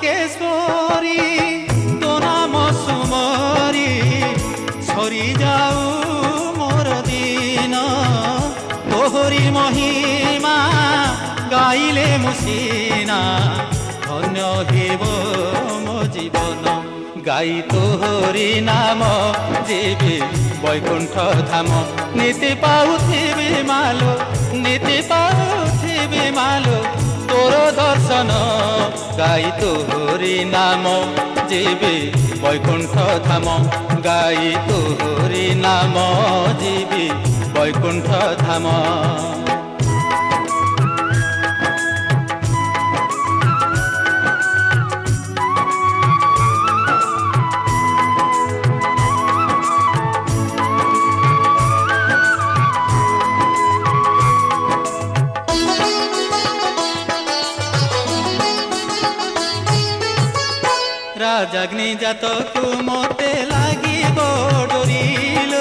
বাঙ্কেশ্বরী তো নাম সুমরি সরি যাও মোর দিন তোহরি মহিমা গাইলে মুসিনা ধন্য হেব মো জীবন গাই তোহরি নাম ଯିବି বৈকুণ্ঠ ধাম নীতি পাউথিবি মালো নীতি পাউথিবি মালো তোর দর্শন গাই তোহরি নাম ଯିବି বৈকুণ্ঠ ধাম গাই তোহরি নাম ଯିବି বৈকুণ্ঠ ধাম রাজাগ্নি জাতকু মতে লাগিব ডরিল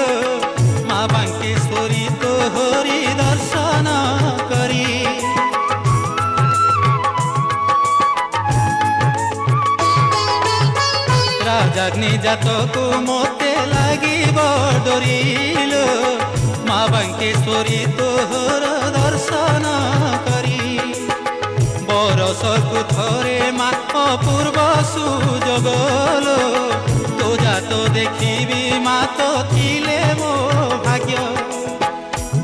মা বাঙ্কেশ্বরী তোহরি দর্শন করি রাজাগ্নি জাতকু মতে লাগিব ডরিল মা বাঙ্কেশ্বরী তোহর দর্শন করি বরষকু থরে মা অপূর্ব সুযোগল তো জাত দেখিবি মা তো ছিলে মো ভাগ্য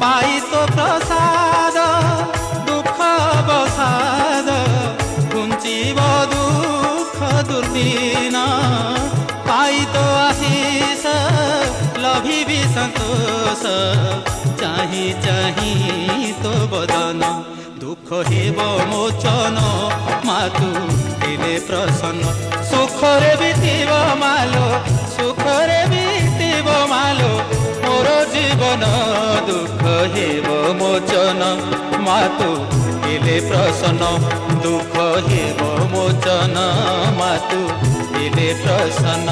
পাই তো প্রসাদ দুঃখ বসাদ ঘুঞ্চিব দুঃখ দুর্দিন পাই তো আশিস লভিবি সন্তোষ চাহি চাহি তো বদন দুঃখ হেব মোচন মা তু হেলে প্রসন্ন সুখরে বিতিব মালো সুখরে বিতিব মালো মোর জীবন দুঃখ হেব মোচন মা তু হেলে প্রসন্ন দুঃখ হেব মোচন মা তু হেলে প্রসন্ন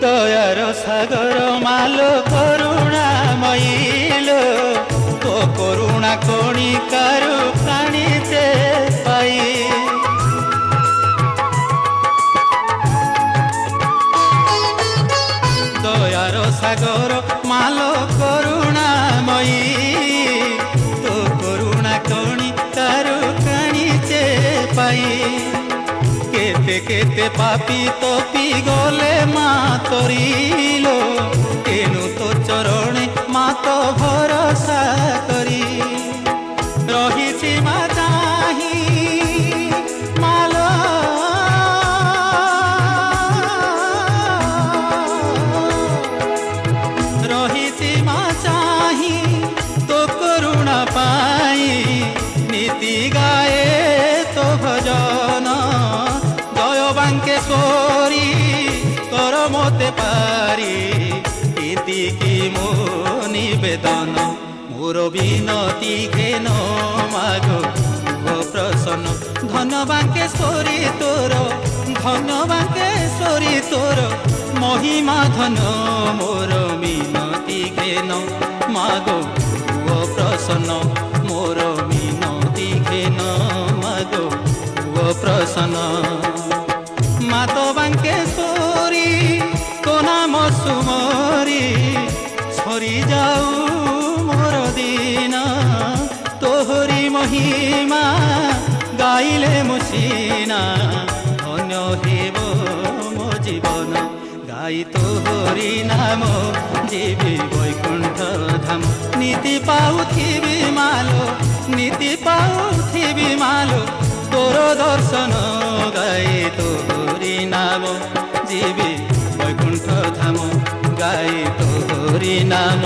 দয়ার সাগর মালো করুণাময়ীল তো করুণা কণিকারু প্রাণীতে পাই দয়ার সাগর মালো করুণাময়ী তো করুণা কণিকারু প্রাণীতে পাই কেতে কেতে পাপি তপি গলে মা তরিল তেনু তো চরণে মা তো ভরসা করি রহিছি মা চাহি মাল রহিছি মা চাহি তো করুণা পাই নীতি গায়ে তো ভজন বাঙ্কেশ্বরী কর মতে পারি ইতিকি মো নিবেদন মোর বিনতি ঘেন মাগো প্রসন্ন ধন বাঙ্কেশ্বরী তোর ধন বাঙ্কেশ্বরী তোর মহিমা ধন মোর মিনতি ঘেন মাগো প্রসন্ন মোর মিনতি ঘেন মাগো প্রসন্ন মাত বাঙ্কেশ্বরী তো নাম সুমরি সরি যাও মোর দিন তোহরি মহিমা গাইলে মুসিনা ধন্য হেব মো জীবন গাই তোহরি নাম ଯିବି বৈকুণ্ঠ ধাম নীতি পাউথিবি মালো নীতি পাউথিবি মালো তোর দর্শন গাই তোহরি নাম ଯିବି বৈকুণ্ঠ ধাম গাই তোহরি নাম